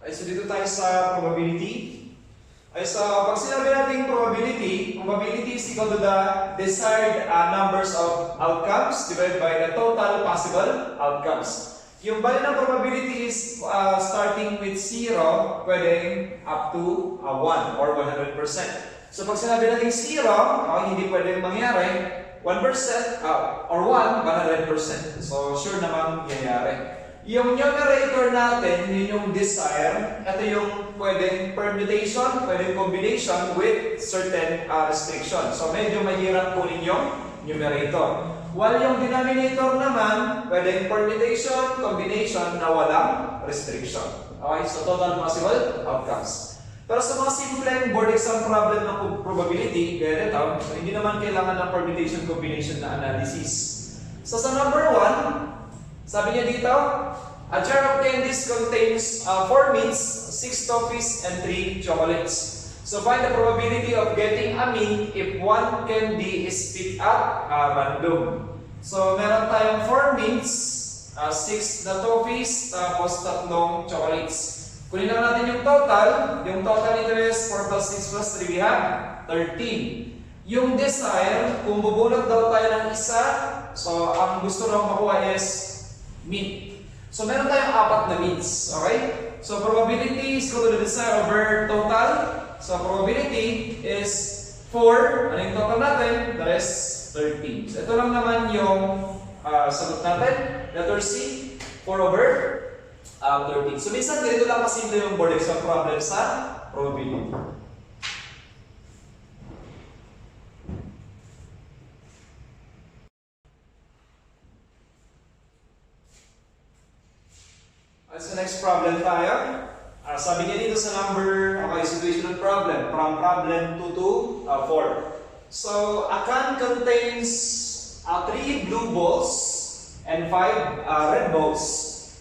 Ay, so dito tayo sa probability. Ay, so pag sinabi natin probability is equal to the desired numbers of outcomes divided by the total possible outcomes. Yung value ng probability is starting with 0, pwedeng up to 1 or 100%. So pag sinabi natin 0, hindi pwedeng mangyari, 1% or 100%. So sure namang mangyayari. Yung numerator natin, yun yung desire. Ito yung pwedeng permutation, pwedeng combination with certain restriction. So medyo mahirap kunin yung numerator. While yung denominator naman, pwedeng permutation, combination na walang restriction. Okay, so total possible outcomes. Pero sa mga simpleng board exam problem ng probability, gaya nito, so hindi naman kailangan ng permutation combination na analysis. So sa number 1, sabi niya dito, a jar of candies contains 4 mints, 6 toffees, and 3 chocolates. So find the probability of getting a mint if 1 candy is picked at random. So meron tayong 4 mints, 6 na toffees, tapos 3 chocolates. Kunin lang natin yung total. Yung total nito is 4 plus 6 plus 3, we have 13. Yung desire, kung bubulot daw tayo ng isa, so ang gusto lang makuha is mint. So meron tayong 4 na mints, okay? So probability is equal to the desire over total. So probability is 4. Ano yung total natin? That is 13. So ito lang naman yung sagot natin. Letter C, 4 over 13. So minsan ganito lang kasimple yung board exam problem sa probability. So next problem tayo. Sabi niya dito sa number, okay, situational problem. From problem 2 to 4. So, a can contains 3 blue balls and 5 red balls.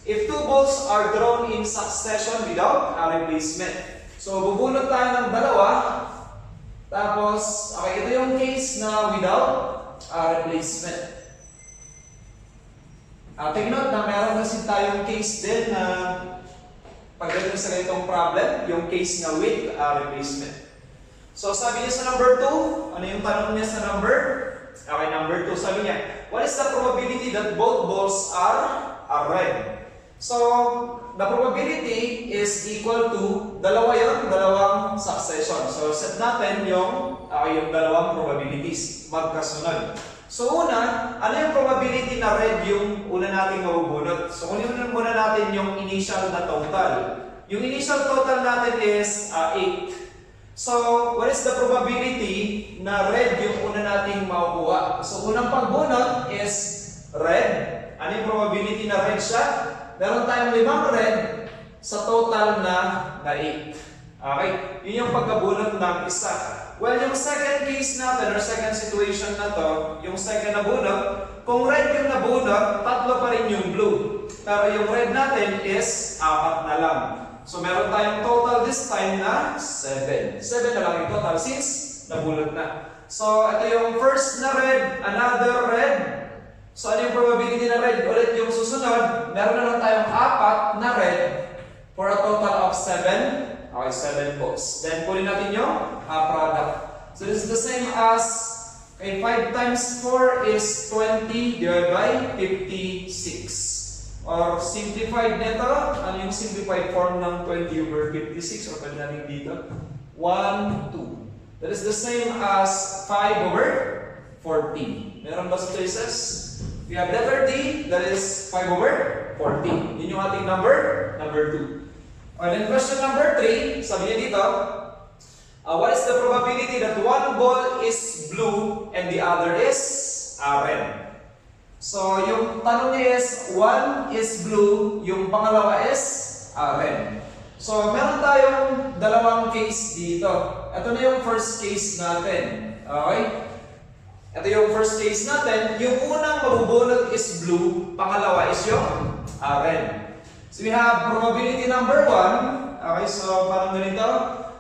If 2 balls are thrown in succession without a replacement. So, bubunot tayo ng dalawa. Tapos, okay, ito yung case na without replacement. Take note na meron kasi tayong case din na pagdating sa ganitong problem, yung case na with replacement. So sabi niya sa number 2, ano yung tanong niya sa number? Okay, number 2, sabi niya, what is the probability that both balls are red? So, the probability is equal to, dalawa yun, dalawang succession. So, set natin yung dalawang probabilities, magkasunod. So una, ano yung probability na red yung una nating mabubunot? So kunin muna natin yung initial na total. Yung initial total natin is 8. So what is the probability na red yung una nating makukuha? So unang pagbunot is red. Ano yung probability na red siya? Meron tayong 5 red sa total na 8. Okay? Yun yung pagkabunot ng isa. Well, yung second case natin, or second situation na to, yung second na bunot, kung red yung nabunot, 3 pa rin yung blue. Pero yung red natin is 4 na lang. So, meron tayong total this time na 7. 7 na lang yung total since nabunot na. So, ito yung first na red, another red. So, ano yung probability na red? Ulit yung susunod, meron na lang tayong 4 na red for a total of 7. Okay, 7 balls. Then, kunin natin yung product. So, this is the same as, okay, 5 times 4 is 20 divided by 56. Or, simplified nito, ano yung simplified form ng 20 over 56? Or, pwede natin dito. 1, 2. That is the same as 5 over 14. Meron ba sa choices? We have letter D, that is 5 over 14. Yun yung ating number 2. And then question number 3, sabi niya dito, what is the probability that one ball is blue and the other is red? So, yung tanong niya is, one is blue, yung pangalawa is red. So, meron tayong dalawang case dito. Ito na yung first case natin. Okay? Ito yung first case natin. Yung unang mabubunot is blue, pangalawa is yung red. So we have probability number 1. Okay, so parang ganito.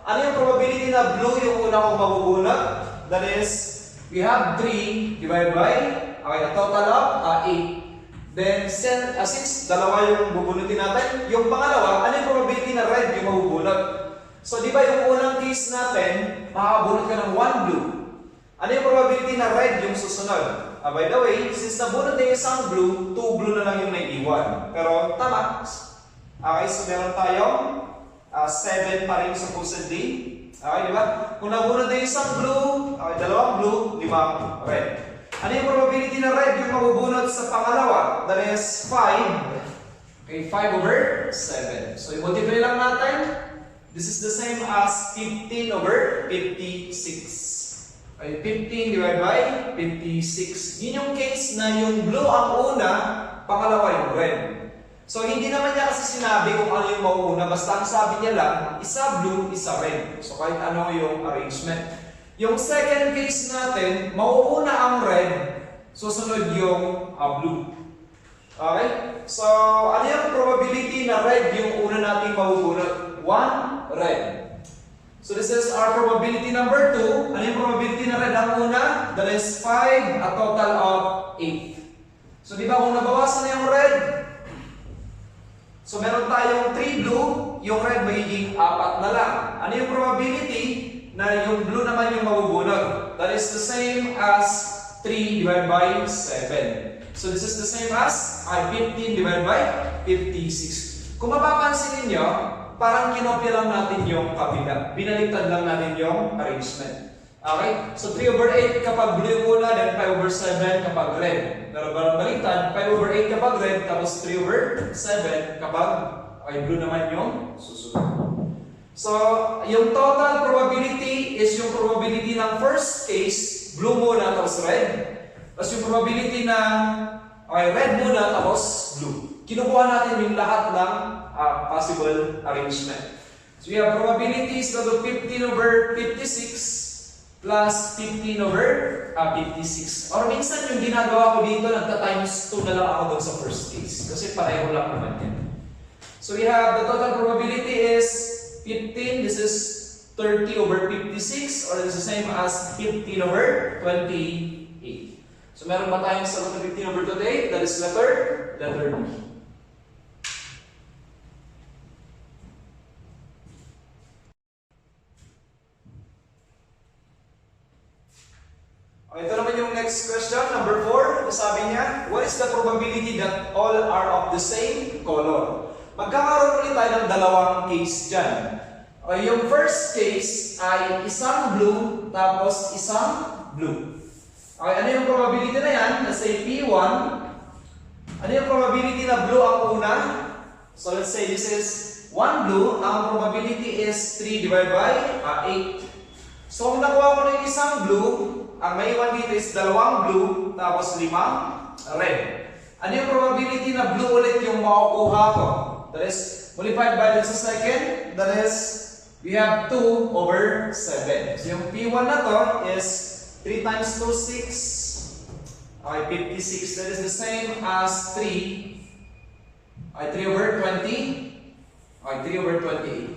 Ano yung probability na blue yung una kong mabubunot? That is, we have 3 divided by, okay, a total of 8. Then, since dalawa yung bubunutin natin, yung pangalawa, ano yung probability na red yung mabubunot? So, di ba yung unang case natin, makakabunot ka ng 1 blue. Ano yung probability na red yung susunod? By the way, since nabunot na yung isang blue, 2 blue na lang yung naiiwan. Pero, tama. Okay, so meron tayong 7 pa rin supposedly. Okay, di ba? Kung nabunod na yung isang blue, okay, dalawang blue, 5 red. Ano yung probability na red yung mabubunot sa pangalawa? That is 5. Okay, 5 over 7. So, i-multiply lang natin. This is the same as 15 over 56. Okay, 15 divided by 56. Yun yung case na yung blue ang una, pangalawa yung red. So, hindi naman niya kasi sinabi kung ano yung mauuna. Basta ang sabi niya lang, isa blue, isa red. So, kahit ano yung arrangement. Yung second case natin, mauuna ang red, susunod yung blue. Okay? So, ano yung probability na red yung una nating mabubunot? 1, red. So, this is our probability number 2. Ano yung probability na red ang una? That is 5, a total of 8. So, di ba kung nabawasan na yung red, so meron tayong 3 blue, yung red magiging 4 na lang. Ano yung probability na yung blue naman yung mabubunot? That is the same as 3 divided by 7. So this is the same as 15 divided by 56. Kung mapapansin ninyo, parang kinopya lang natin yung kabila. Binaliktad lang natin yung arrangement. Okay? So 3 over 8 kapag blue yung una, then 5 over 7 kapag red. Pero baliktad, 5 over 8 kapag red, tapos 3 over 7 kapag blue naman yung susunod. So, yung total probability is yung probability ng first case, blue muna tapos red. Tapos yung probability na red muna tapos blue. Kinukuha natin yung lahat ng possible arrangement. So, we have probability is equal to 15 over 56 plus 15 over 56. Or minsan yung ginagawa ko dito, nagta-times 2 na lang ako doon sa first case. Kasi pareho lang naman yan. So, we have the total probability is 15, this is 30 over 56, or this is the same as 15 over 28. So, meron ba tayong sagot na 15 over 28? That is letter B. Okay, ito naman yung next question, number 4. Sabi niya, what is the probability that all are of the same color? Magkakaroon ulit tayo ng dalawang case dyan. Okay, yung first case ay isang blue, tapos isang blue. Okay, ano yung probability na yan? Let's say P1. Ano yung probability na blue ang una? So let's say this is 1 blue. Ang probability is 3 divided by 8. So kung nakuha ko na yung isang blue, ang maiwan dito is dalawang blue, tapos 5 red. Ano yung probability na blue ulit yung makukuha ko? That is multiplied by the second, that is, we have 2 over 7. So yung P1 na to is 3 times 2, 6. Okay, 56. That is the same as 3. Okay, 3 over 20. Okay, 3 over 28.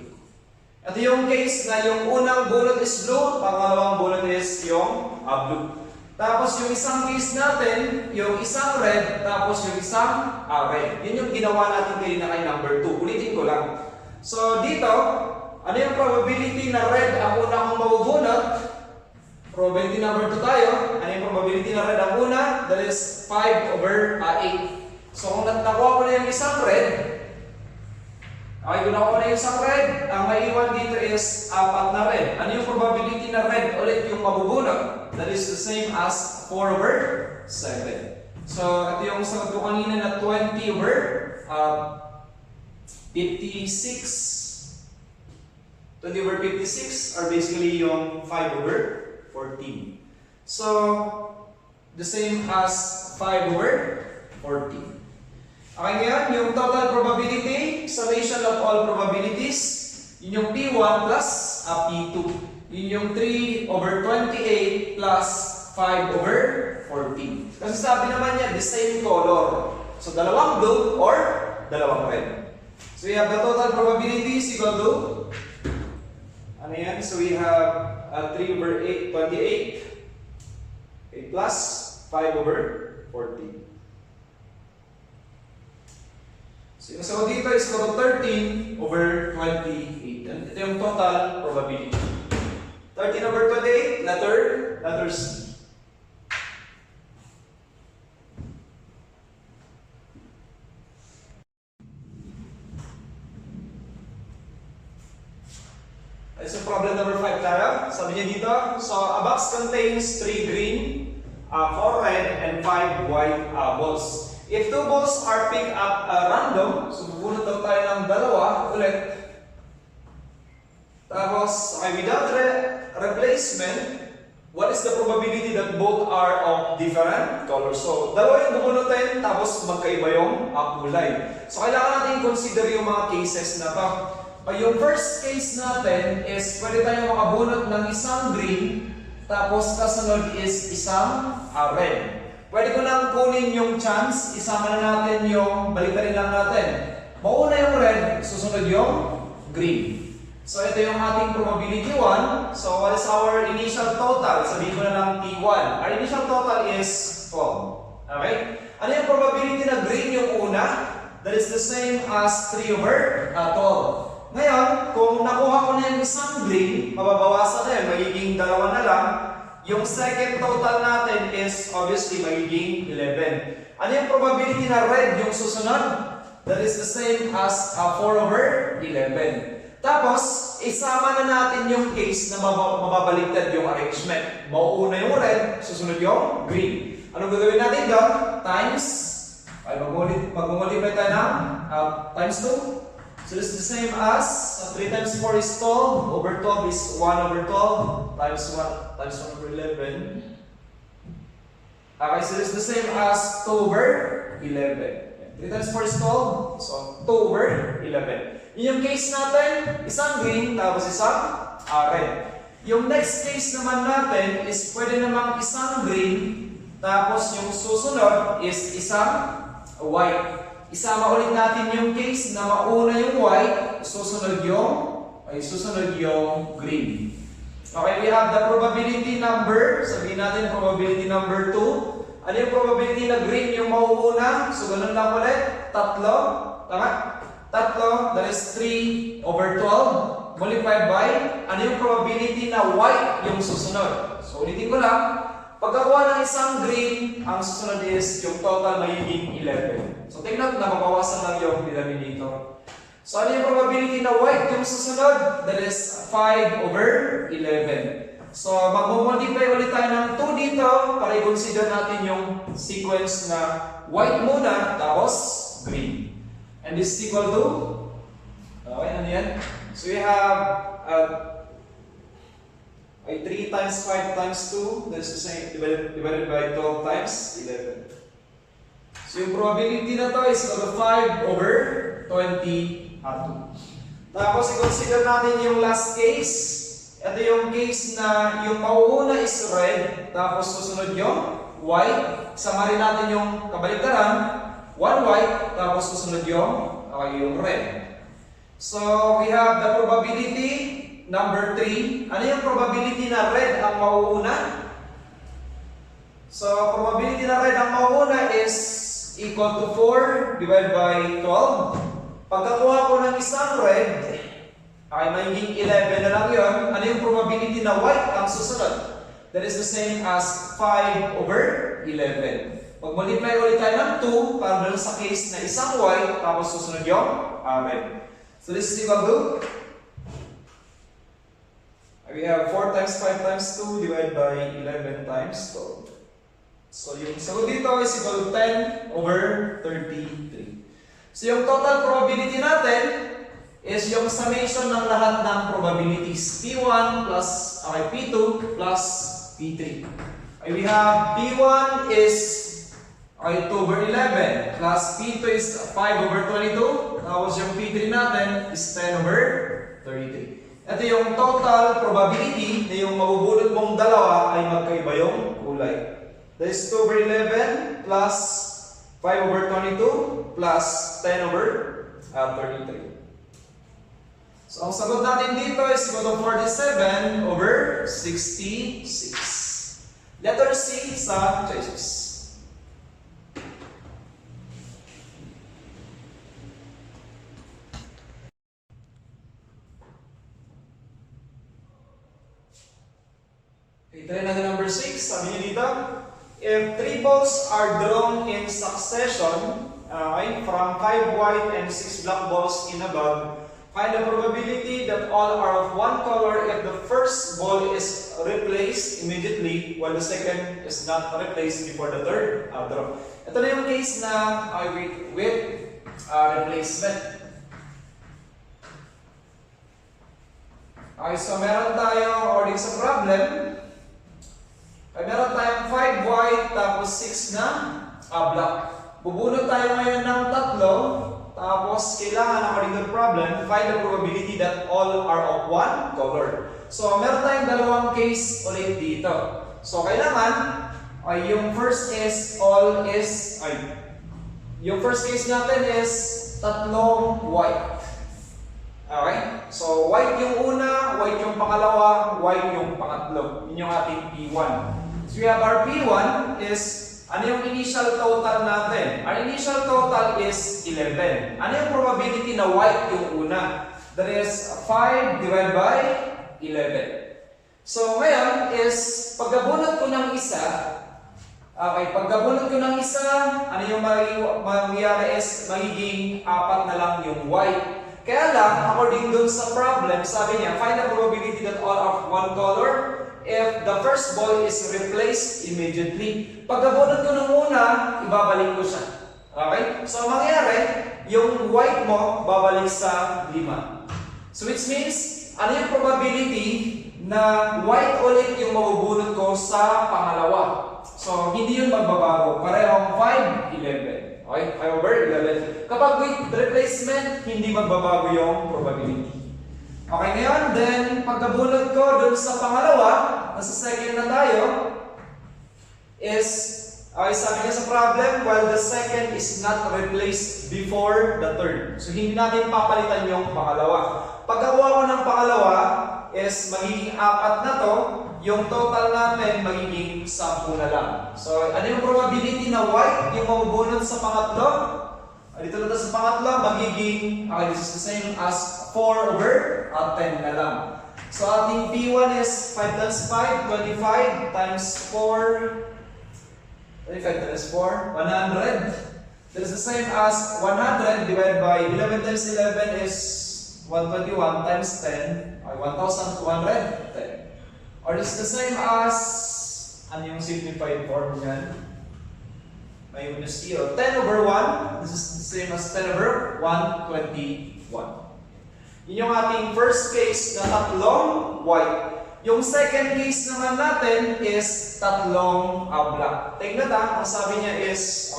Ito yung case na yung unang bunot is blue, pangalawang bunot is yung blue. Tapos yung isang case natin, yung isang red, tapos yung isang red. Yun yung ginawa natin kanina kay number 2. Ulitin ko lang. So dito, ano yung probability na red ang una kong mabubunot? Probability number 2 tayo. Ano yung probability na red ang una? That is 5 over 8. So kung nakuha ko na yung isang red, okay, kung nakuha ko na yung isang red, ang maiwan dito is 4 na red. Ano yung probability na red ulit yung mabubunot? That is the same as 4 over 7. So, ito yung sagot ko kanina na 20 over 56. 20 over 56 are basically yung 5 over 14. So, the same as 5 over 14. Okay ngayon, yung total probability, summation of all probabilities, yun yung P1 plus P2. Yun yung 3 over 28 plus 5 over 14. Kasi sabi naman niya, the same color. So, dalawang blue or dalawang red. So, we have the total probability is equal to, ano yan? So, we have 3 over 8, 28 plus 5 over 14. So yung sagot dito is equal to 13 over 28. And ito yung total probability. 13 over 28, letter C. So problem number 5 tayo. Sabi niya dito, so a box contains 3 green, 4 red, and 5 white balls. If 2 balls are picked up random, so bubunot daw tayo ng dalawa ulit. Tapos, without replacement, what is the probability that both are of different colors? So, dalawa yung bubunutin, tapos magkaiba yung kulay. So, kailangan natin consider yung mga cases na to. Yung first case natin is pwede tayong makabunot ng isang green, tapos kasunod is isang red. Pwede ko nang kunin yung chance, isama na natin yung, baliktarin lang natin. Mauna yung red, susunod yung green. So ito yung ating probability 1. So what is our initial total? Sabihin ko na lang T1. Our initial total is 12. Okay? Ano yung probability na green yung una? That is the same as 3 over 12. Ngayon, kung nakuha ko na yung isang green, mababawasan na yun, magiging dalawa na lang. Yung second total natin is obviously magiging 11. Ano yung probability na red yung susunod? That is the same as 4 over 11. Tapos, isama na natin yung case na mababaliktad yung arrangement. Mauuna yung red, susunod yung green. Anong gagawin natin doon? Times, ay mag-multiply tayo ng times 2. So this is the same as 3 times 4 is 12, over 12 is 1 over 12, times 1 over 11. Okay, so this is the same as 2 over 11. 3 times 4 is 12, so 2 over 11. Yun yung case natin, isang green, tapos isang red. Yung next case naman natin is pwede namang isang green, tapos yung susunod is isang white. Isama ulit natin yung case na mauna yung white, susunod yung green. Okay, we have the probability number. Sabihin natin probability number 2. Ano yung probability na green yung mauuna? So, ganun lang ulit. Tatlo. Tama? Tatlo, that is 3 over 12 multiplied by, ano yung probability na white yung susunod? So, ulitin ko lang. Pagkakuha ng isang green, ang susunod is yung total magiging 11. So, tingnan na mabawasan lang yung denominator. So, ano yung probability na white yung susunod? That is 5 over 11. So, mag-multiply ulit tayo ng 2 dito para i-consider natin yung sequence na white muna, tapos green. And this is equal to, okay, ano yan? So, we have 3 times 5 times 2, that's the same, divided by 12 times 11. So yung probability na to is equal to 5 over 22. Tapos i-consider natin yung last case. Ito yung case na yung mauuna is red, tapos susunod yung white. Sama rin natin yung kabaliktaran, 1 white, tapos susunod yung red. So we have the probability number 3. Ano yung probability na red ang mauuna? So, probability na red ang mauuna is equal to 4 divided by 12. Pagkakuha ko ng isang red, ay magiging 11 na lang yun. Ano yung probability na white ang susunod? That is the same as 5 over 11. Pag-multiply ulit tayo ng 2 para doon sa case na isang white, tapos susunod yung red. So, this is equal to, we have 4 times 5 times 2 divided by 11 times 12. So, yung sagot dito is equal to 10 over 33. So, yung total probability natin is yung summation ng lahat ng probabilities. P1 plus P2 plus P3. We have P1 is 2 over 11 plus P2 is 5 over 22. Tapos yung P3 natin is 10 over 33. Ito yung total probability na yung mabubulot mong dalawa ay magkaiba yung kulay. That is 2 over 11 plus 5 over 22 plus 10 over 33. So, ang sagot natin dito is equal to 47 over 66. Letter C sa choices. Try natin number 6. Sabi niyo dito, if 3 balls are drawn in succession, from 5 white and 6 black balls in a bag, find the probability that all are of one color if the first ball is replaced immediately while the second is not replaced before the third draw. Ito na yung case na with replacement. Okay, so meron tayong according sa problem, meron tayong 5 white tapos 6 na black. Bubunot tayo ngayon ng 3, tapos kailangan according to the problem, find the probability that all are of one color. So meron tayong dalawang case ulit dito. So kailangan, yung first is yung first case natin is 3 white. Okay? So white yung una, white yung pangalawa, white yung pangatlo. Yun yung ating P1. So we have our P1 is, ano yung initial total natin? Our initial total is 11. Ano yung probability na white yung una? That is 5 divided by 11. So ngayon is, pagkabunot ko ng isa, ano yung mangyayari is, magiging 4 na lang yung white. Kaya lang, according dun sa problem, sabi niya, find the probability that all are of one color if the first ball is replaced immediately. Pagkabunot ko nung una, ibabalik ko siya. Okay? So, ang mangyayari, yung white mo, babalik sa 5. So, which means, ano yung probability na white ulit yung mabubunot ko sa pangalawa? So, hindi yun magbabago. Parehong 5, 11. Okay? 5 over 11. Kapag with replacement, hindi magbabago yung probability. Okay, ngayon, then, pagkabunot ko dun sa pangalawa, nasa second na tayo, is, sabi niya sa problem, while the second is not replaced before the third. So, hindi natin papalitan yung pangalawa. Pagkakuha ko ng pangalawa, is magiging 4 na to, yung total natin magiging 10 na lang. So, ano yung probability na white yung mabubunot sa pangatlo? Dito na sa pangatlo, magiging, this is the same as 4 over 10 na lang. So, ating P1 is 5 times 5, 25 times 4, 25 times 4, 100. That is the same as 100 divided by 11 times 11 is 121 times 10, 1,210. Or this is the same as, ano yung simplified form niyan? May minus 0. 10 over 1, this is the same as 10 over 121. Yun yung ating first case na 3 white. Yung second case naman natin is 3 black. Take note ang sabi niya is,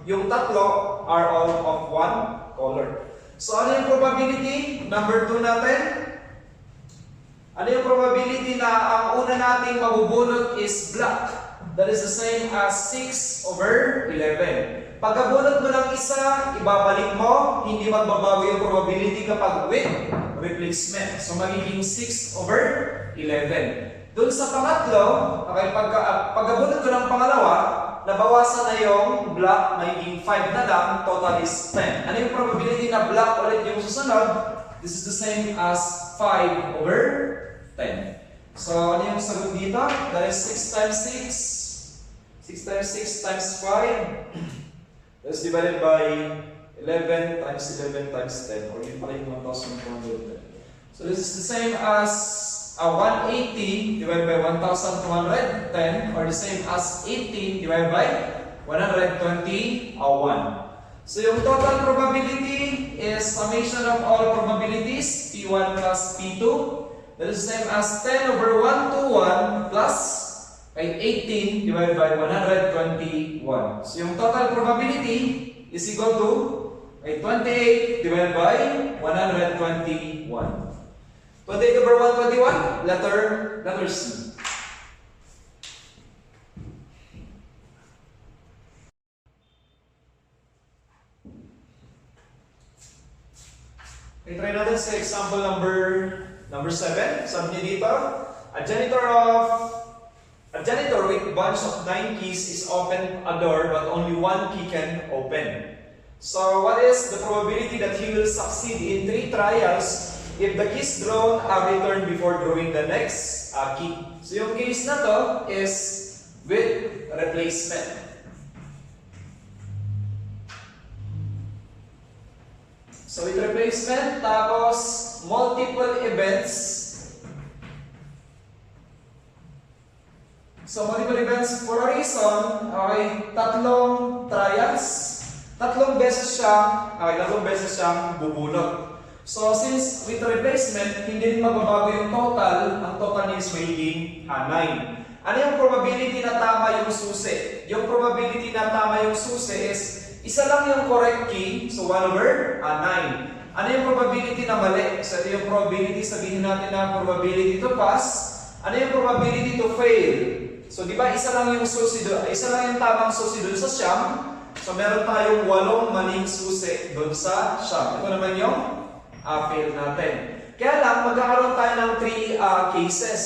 yung 3 are all of one color. So ano yung probability? Number 2 natin. Ano yung probability na ang una nating mabubunot is black? That is the same as 6 over 11. Pagkabunot mo ng isa, ibabalik mo, hindi magbabago yung probability kapag with replacement. So magiging 6 over 11. Doon sa pangatlo, pagkabunot ko ng pangalawa, nabawasan na yung black, magiging 5 na lang, total is 10. Ano yung probability na black ulit yung susunod? This is the same as 5 over 10. So, ano yung sagot dito? That is 6 times 6. 6 times 6 times 5. That's divided by 11 times 11 times 10. Or yun pala yung 1,210. So, this is the same as 180 divided by 1,210. Or the same as 18 divided by 121. So, yung total probability is summation of all probabilities, P1 plus P2. That is the same as 10 over 121 plus 18 divided by 121. So yung total probability is equal to 28 divided by 121. 28 over 121, letter C. I-try natin sa example number 7. Sabi niya dito, a janitor with bunch of 9 keys is open a door but only 1 key can open. So what is the probability that he will succeed in 3 trials if the keys drawn are returned before drawing the next key. So yung case na to is with replacement. So with replacement, tapos multiple events. So multiple events for a reason, okay, tatlong trials, tatlong beses siyang bubulot. So since with replacement, hindi rin magbabago yung total, ang total niya is magiging 9. Ano yung probability na tama yung susi? Yung probability na tama yung susi is isa lang yung correct key, so 1/9. Ano yung probability na mali? So ito yung probability, sabihin natin na probability to pass. Ano yung probability to fail? So di ba isa lang yung susi doon, isa lang yung tamang susi doon sa siyam. So meron tayong 8 maling susi doon sa siyam. Ito naman yung fail natin. Kaya lang magkakaroon tayo ng 3 cases.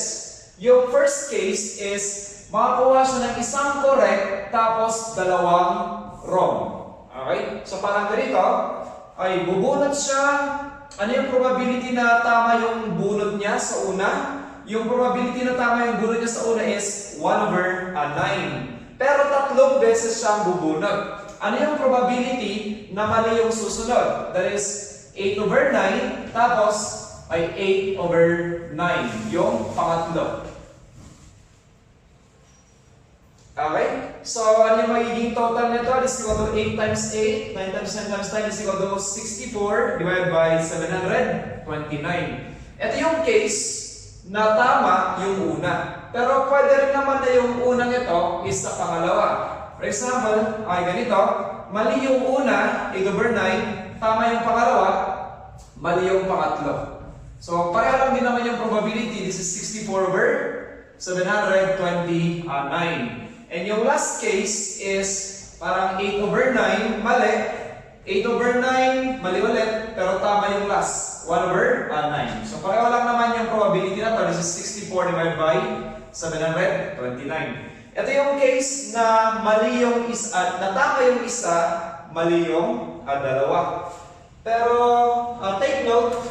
Yung first case is makakuha siya ng isang correct tapos 2 wrong. Okay? So parang ganito, ay bubunot siya. Ano yung probability na tama yung bunot niya sa una? Yung probability na tama yung bunot niya sa una is 1/9. Pero 3 beses siyang bubunot. Ano yung probability na mali yung susunod? That is 8/9 tapos ay 8/9 yung pangatlo. Okay? So, ano yung magiging total nito? Is equal to 8 times 8, 9 times 10 times 10 is equal to 64 divided by 729. Ito yung case na tama yung una. Pero pwede rin naman na yung unang ito is sa pangalawa. For example, ay ganito, mali yung una, 8/9, tama yung pangalawa, mali yung pangatlo. So, pareho lang din naman yung probability. This is 64/729. And yung last case is parang 8/9, mali. 8/9, mali ulit, pero tama yung last. 1/9. So pareho lang naman yung probability na to. This is 64 divided by 729. Ito yung case na mali yung isa, na tama yung isa, mali yung dalawa. Pero take note,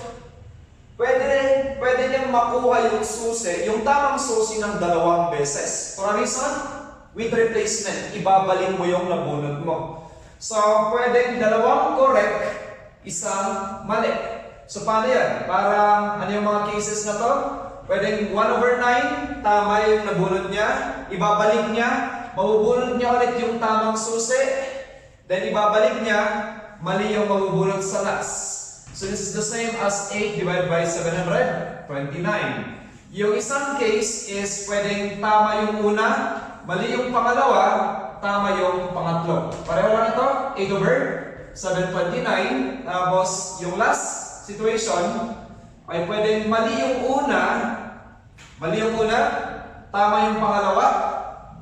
pwede niyang makuha yung susi, yung tamang susi ng 2 beses. For a reason, with replacement, ibabalik mo yung nabunot mo. So, pwedeng 2 correct, isang mali. So, paano yan? Parang, ano yung mga cases na to? Pwedeng 1/9, tama yung nabunot niya, ibabalik niya, mabubunot niya ulit yung tamang susi, then ibabalik niya, mali yung mabubunot sa last. So, this is the same as 8 divided by 729. Yung isang case is pwedeng tama yung una, mali yung pangalawa, tama yung pangatlo. Pareho lang ito, 8/729. Tapos yung last situation ay pwedeng mali yung una, tama yung pangalawa.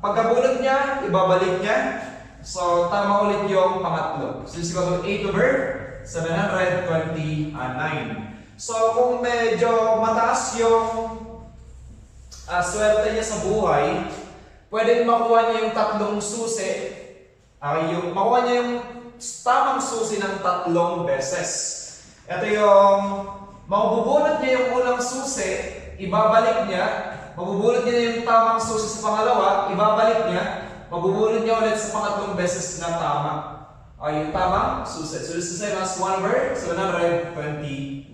Pagkabunot niya, ibabalik niya. So tama ulit yung pangatlo. So this is equal to 8/729. So kung medyo mataas yung swerte niya sa buhay, pwedeng makuha niya yung 3 susi. Makuha niya yung tamang susi ng 3 beses. Ito yung mabubunot niya yung unang susi, ibabalik niya. Mabubunot niya yung tamang susi sa pangalawa, ibabalik niya. Mabubunot niya ulit sa pangatlong beses na tama. Yung tamang susi. So this is the same as 1/729.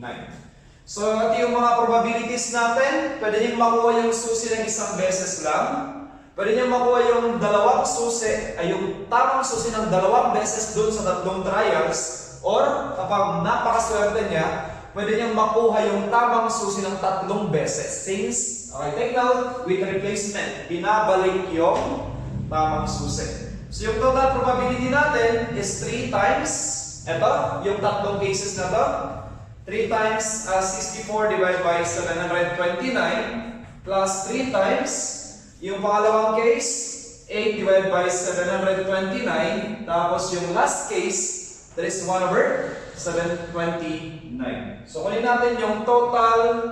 So ito yung mga probabilities natin. Pwede niyong makuha yung susi ng isang beses lang. Pwede niyong makuha yung 2 susi, ay yung tamang susi ng 2 beses doon sa 3 trials. Or kapag napakaswerte niya, pwede niyang makuha yung tamang susi ng 3 beses. Since, okay, take note, with replacement, binabalik yung tamang susi. So yung total probability natin is 3 times, ito, yung 3 cases na to, 3 times 64 divided by 729 plus 3 times yung pangalawang case 8 divided by 729 tapos yung last case that is 1/729. So kunin natin yung total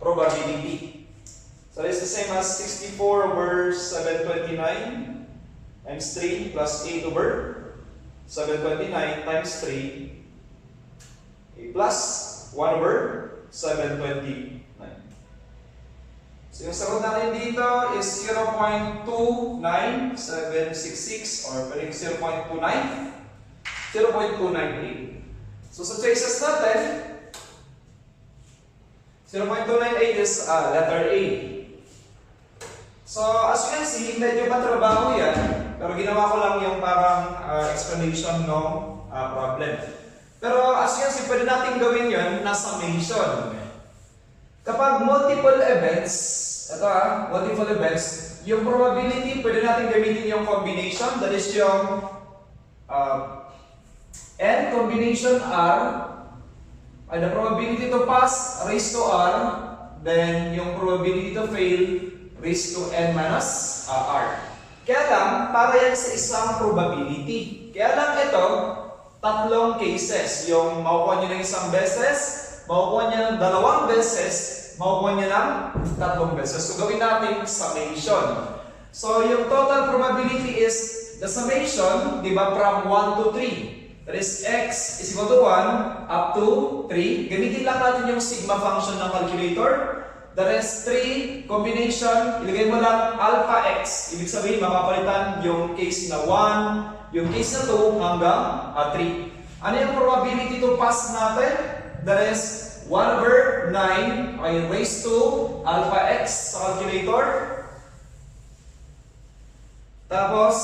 probability. So this is the same as 64/729 times 3 plus 8/729 times 3 plus 1/729 729. So yung sagot natin dito is 0.29766 or pwede 0.298. So sa choices natin, 0.298 is letter A. So as you can see, medyo matrabaho yan, pero ginawa ko lang yung parang explanation ng problem. Pero as you can see, pwede natin gawin yun na summation. Kapag multiple events, ito multiple events, yung probability, pwede natin gamitin yung combination, that is yung N combination R, the probability to pass raised to R, then yung probability to fail raised to N minus R. Kaya lang, para yan sa isang probability. Kaya lang ito, tatlong cases. Yung makukuha nyo ng isang beses, makukuha niya ng dalawang beses, makukuha niya ng tatlong beses. So, gawin natin summation. So, yung total probability is the summation, di ba, from 1 to 3. That is, x is equal to 1 up to 3. Gamitin lang natin yung sigma function ng calculator. That is 3 combination, ilagay mo lang alpha x. Ibig sabihin, mapapalitan yung case na 1, yung case na 2 hanggang 3. Ano yung probability to pass natin? That is 1 over 9 ay raised to alpha x sa calculator. Tapos,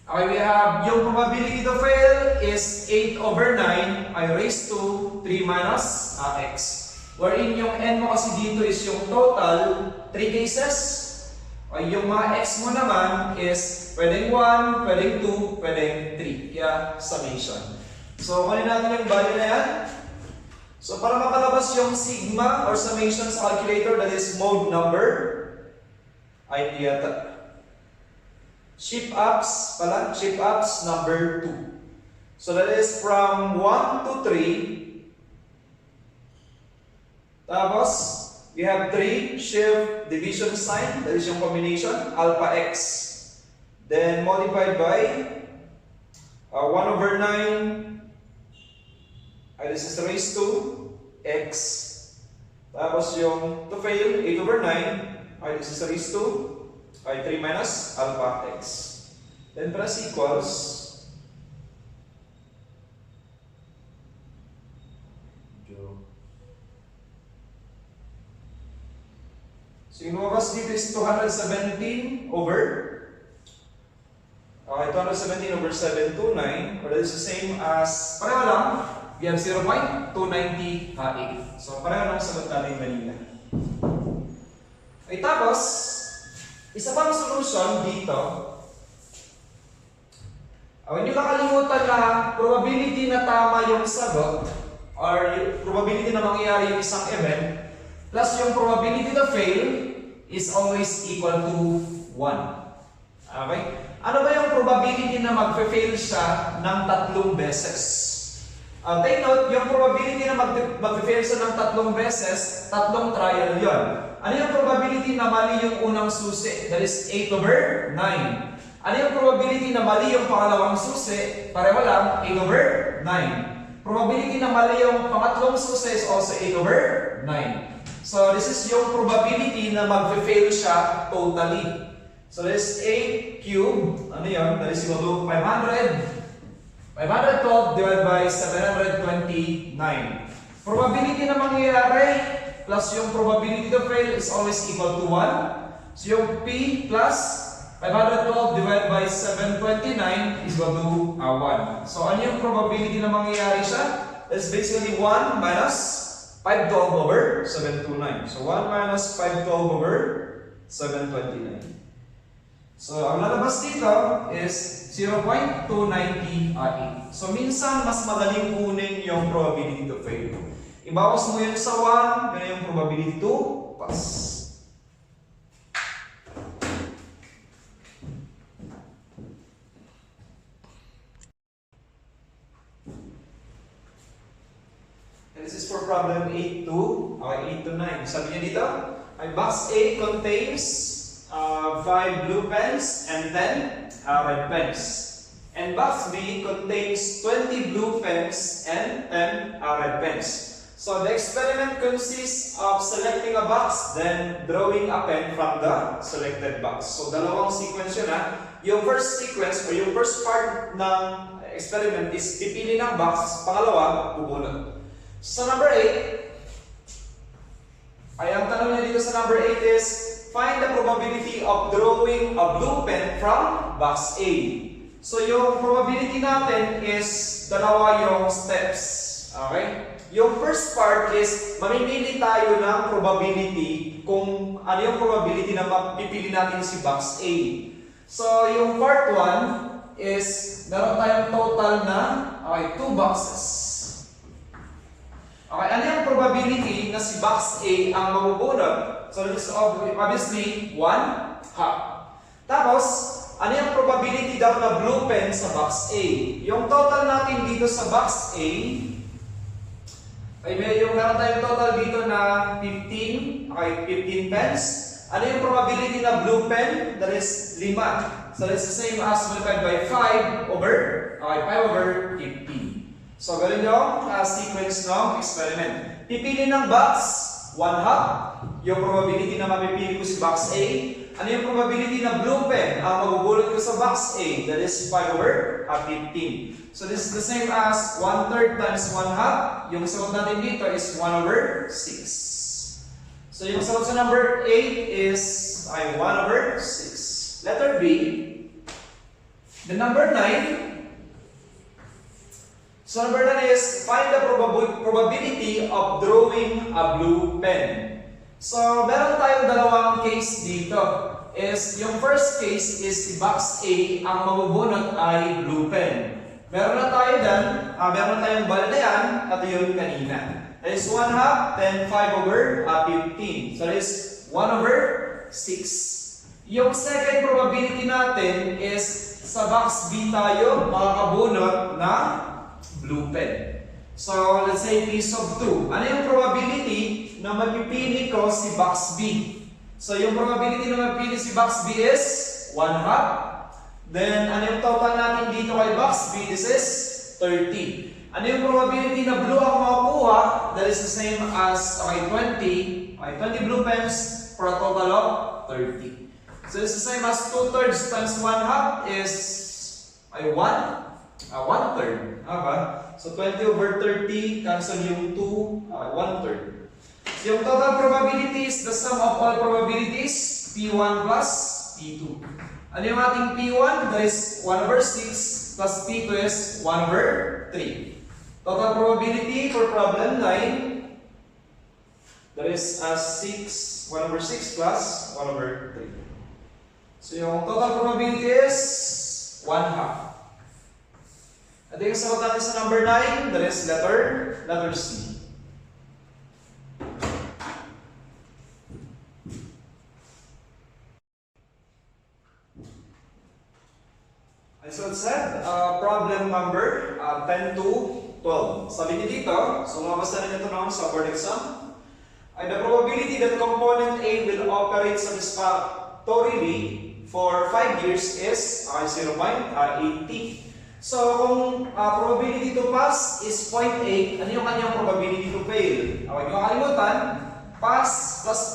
okay, we have yung probability to fail is 8 over 9 ay raised to 3 minus x. Wherein yung n mo kasi dito is yung total 3 cases. Ay yung mga x mo naman is pwedeng 1, pwedeng 2, pwedeng 3. Kaya summation. So, kunin natin yung value na yan. So, para makalabas yung sigma or summation sa calculator, that is mode number, ay shift ups pala, shift ups number 2. So, that is from 1 to 3. Tapos, we have 3 shift division sign, that is yung combination, alpha x. Then, multiplied by 1 over 9, this is raised to x. Tapos yung to fail, 8 over 9, this is raised to 3 minus alpha x. Then, press equals. So, yung lumabas dito is 217 over 729, or that is the same as, pareho lang, we have 0.298. So, pareho lang sagot natin kanina. Okay, tapos, isa pang solution dito, huwag nyo kakalimutan na probability na tama yung sagot, or yung probability na mangyayari yung isang event, plus yung probability to fail is always equal to 1. Okay? Ano ba yung probability na mag-fail siya ng 3 beses? Take note, yung probability na mag-fail siya ng 3 beses, 3 trial yon. Ano yung probability na mali yung unang susi? That is 8 over 9. Ano yung probability na mali yung pangalawang susi? Pareho lang, 8 over 9. Probability na mali yung pangatlong susi is also 8 over 9. So, this is yung probability na mag-fail siya totally. So, this is 8 cubed. Ano yun? That is equal to 512 divided by 729. Probability na mangyayari plus yung probability to fail is always equal to 1. So, yung P plus 512 divided by 729 is equal to 1. So, ano yung probability na mangyayari siya? That's basically 1 minus 512 over 729. So, 1 minus 512 over 729. So, ang lalabas dito is 0.298. So, minsan, mas madaling kunin yung probability to fail. Ibawas mo yun sa 1, yun yung probability to pass. This is for problem 8 to 9. Sabi niya dito, box A contains 5 blue pens and 10 red pens. And box B contains 20 blue pens and 10 red pens. So the experiment consists of selecting a box, then drawing a pen from the selected box. So dalawang sequence yun ha. Yung first sequence or yung first part ng experiment is pipili ng box, pangalawa, bubunot. So number 8, ang tanong niya dito sa number 8 is, find the probability of drawing a blue pen from box A. So yung probability natin is dalawa yung steps. Okay? Yung first part is, mamimili tayo ng probability kung ano yung probability na mapipili natin si box A. So, yung part 1 is, meron tayong total na, 2 boxes. Okay, ano yung probability na si box A ang mabubunot? So, this is obviously 1 half. Tapos, ano yung probability daw na blue pen sa box A? Yung total natin dito sa box A, yung meron tayong total dito na 15 pens. Ano yung probability na blue pen? That is 5. So that's the same as multiplied by 5 over 15. So ganun yung sequence ng experiment. Pipili ng box, 1 half. Yung probability na mapipili ko si box A. Ano yung probability na blue pen ang mabubulot ko sa box A? That is 5 over 15. So this is the same as 1/3 times 1 half. Yung sagot natin dito is 1 over 6. So yung sagot sa number 8 is 1 over 6. Letter B. The number 9. So number 9 is find the probability of drawing a blue pen. So meron tayong dalawang case dito. Yung first case is si box A ang mabubunot ay blue pen. Meron na tayo dyan, meron tayong bala na yan, at yun kanina. That is 1 half, then 5 over 15. So that is 1 over 6. Yung second probability natin is sa box B tayo makakabunot na blue pen. So let's say piece of 2. Ano yung probability na mapipili ko si box B? So yung probability na mapipili si box B is 1 half. Then, ano yung total natin dito kay box B? This is 30. Ano yung probability na blue ang makukuha? That is the same as 20. 20 blue pens for a total of 30. So, it's the same as 2/3 times 1 half is 1/3. So, 20 over 30, cancel yung 2, 1/3. So, yung total probability is the sum of all probabilities, P1 plus P2. Ano yung ating P1? That is 1 over 6 plus P2 is 1 over 3. Total probability for problem 9, that is 1 over 6 plus 1 over 3. So yung total probability is 1 half. At yung sagot natin sa number 9, that is letter C. So it said, problem number 10 to 12. Sabi niyo dito, so mabasa na ito naman sa board exam. The probability that component A will operate satisfactorily for 5 years is 0.80. So kung probability to pass is 0.8, ano yung kanyang probability to fail? Huwag niyo kalimutan, pass plus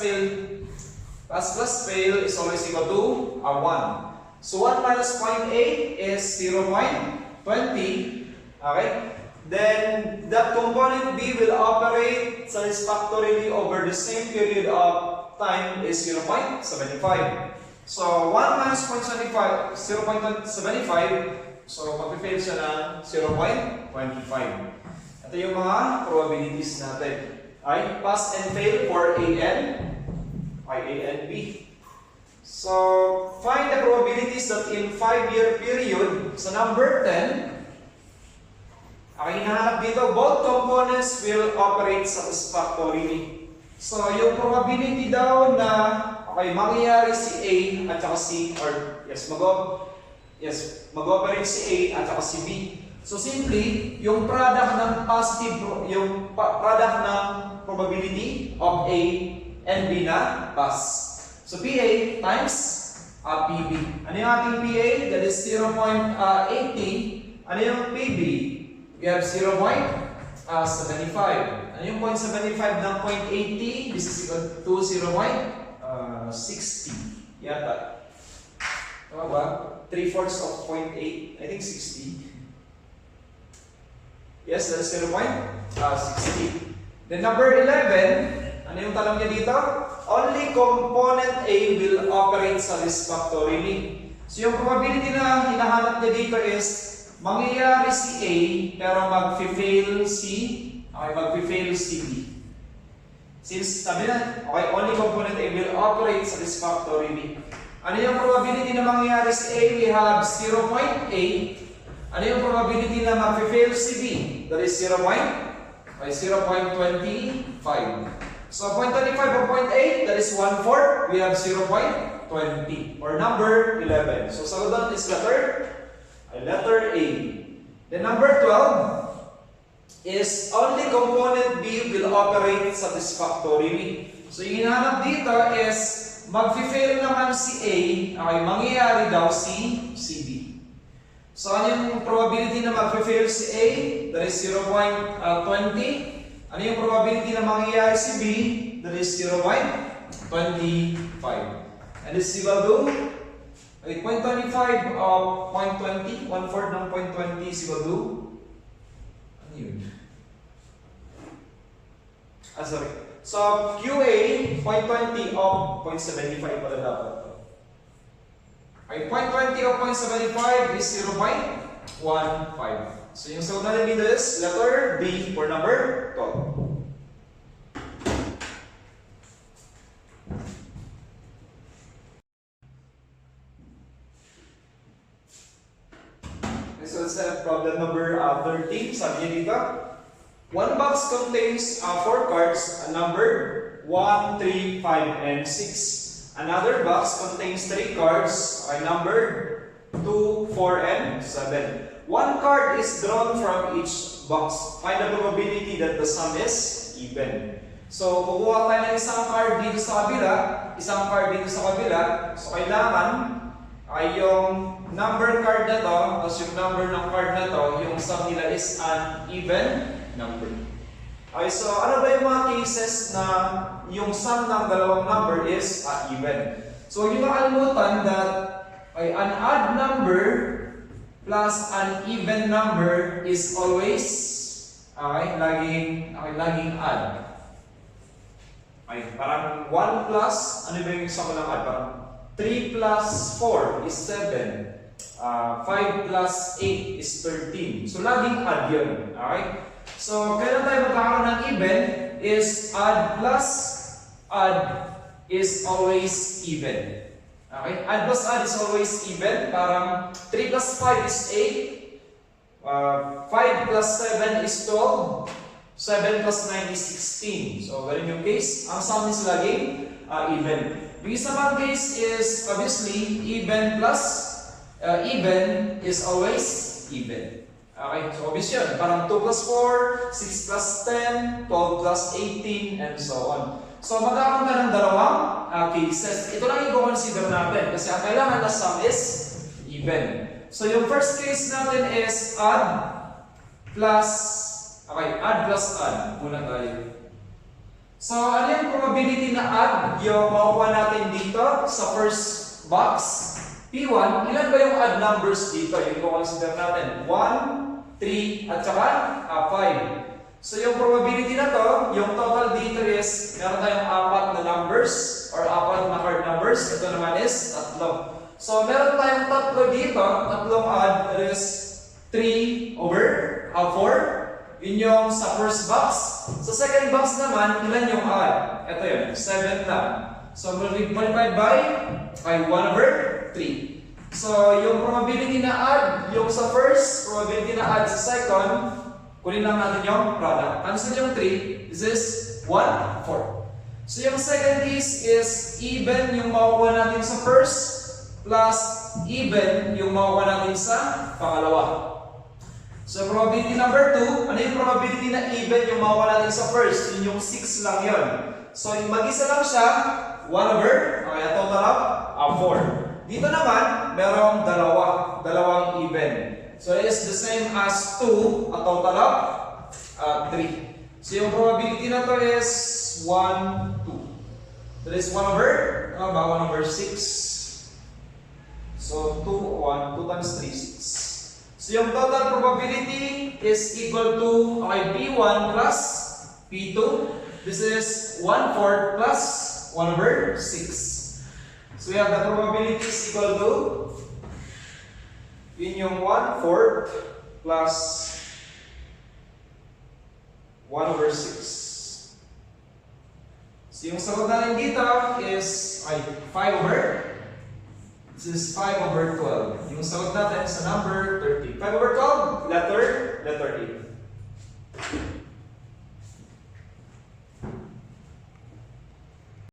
fail is always equal to 1. So 1 minus 0.8 is 0.20. Okay? Then that component B will operate satisfactorily over the same period of time is 0.75. So 1 minus 0.75, so mag-fail siya ng 0.25. Ito yung mga probabilities natin. Ay, pass and fail for A and B. So, find the probabilities that in 5-year period, sa number 10, ang hinahanap dito, both components will operate satisfactorily. So, yung probability daw na mangyayari si A at saka si, mag-operate si A at saka si B. So, simply, yung product ng product ng probability of A and B na pass. So, PA times PB. Ano yung ating PA? That is 0.80. Ano yung PB? We have 0.80. 75. Ano yung 0.75 ng 0.80? This is equal to 0.60 yata. Tama ba? 3/4 of 0.8. I think 60. Yes, that's 0.60. Then number 11, ano yung tanong niya dito? Only component A will operate satisfactorily. So yung probability na hinahanap niya dito is mangyayari si A pero mag-fail si B. Since sabi na, okay, only component A will operate satisfactorily. Ano yung probability na mangyayari si A? We have 0.8. Ano yung probability na mag-fail si B? That is 0.25. So 0.25 or 0.8, that is 1/4. We have 0.20 or number 11. So sagot doon is letter A. Then number 12 is only component B will operate satisfactorily. So yung hinahanap dito is mag-fail naman si A, okay, mangyayari daw si B. So ano yung probability na mag-fail si A? That is 0.20. Ano yung probability na mangyayari si B? That is 0.25. And this is equal to 0.25 of 0.20. 1/4 ng 0.20 is equal to ano yun? Sorry. So QA 0.20 of 0.75 pala dapat. Okay, 0.20 of 0.75 is 0.15. So yung sagot natin dito is letter B for number 12. Okay, so let's have problem number 13. Sabi niya dito, one box contains 4 cards numbered 1, 3, 5, and 6. Another box contains 3 cards numbered 2, 4, and 7. One card is drawn from each box. Find the probability that the sum is even. So, kukuha tayo ng isang card dito sa kabila, isang card dito sa kabila. So, kailangan ay yung number card na to, tapos yung number ng card na to, yung sum nila is an even number. Okay, so ano ba yung mga cases na yung sum ng dalawang number is even? So, yung makalimutan that ay an odd number plus an even number is always laging odd. Okay, parang 1 plus, ano ba yung isa ko lang odd? Parang 3 plus 4 is 7. 5 plus 8 is 13. So, laging odd yun. Okay? So, kailan tayo magkakaroon ng even is odd plus odd is always even. Okay? Odd plus odd is always even. Parang 3 plus 5 is 8. 5 plus 7 is 12. 7 plus 9 is 16. So, ganun yung case. Ang sum is laging even. Yung isa pang case is, obviously, even plus even is always even. Okay? So, obvious yun. Parang 2 plus 4, 6 plus 10, 12 plus 18, and so on. So, magkakaroon ka ng dalawang cases. Ito lang yung consider natin kasi ang kailangan na sum is even. So, yung first case natin is odd plus odd muna tayo. So, ano yung probability na odd yung makukuha natin dito sa first box? P1, ilan ba yung odd numbers dito? Yung consider natin 1, 3, at saka 5. So, yung probability na to, yung total dito is, meron tayong 4 na numbers or 4 na card numbers. Ito naman is 3. So, meron tayong 3 dito, 3 odd, that is 3 over 4. Yun yung sa first box. Sa second box naman, ilan yung odd? Ito yun, 7 lang. So, multiplied by 1 over 3. So, yung probability na odd, yung sa first, probability na odd sa second, kunin lang natin yung product. Cancel yung 3. This is 1, 4. So, yung second case is even yung makukuha natin sa first plus even yung makukuha natin sa pangalawa. So, probability number 2, ano yung probability na even yung makukuha natin sa first? Yun yung 6 lang yun. So, yung mag-isa lang siya, 1 over, okay, a total of 4. Dito naman, merong dalawang even. So, it is the same as 2, a total of 3. So yung probability na to is 1, 2. That is 1 over, 1 over 6. So 2, 1, 2 times 3, 6. So yung total probability is equal to, okay, P1 plus P2. This is 1/4 plus 1 over 6. So we have the probability is equal to, yun yung 1/4 plus 1 over 6. So yung sagot natin dito is 5 over. This is 5 over 12. Yung sagot natin sa number 30. 5 over 12, letter E.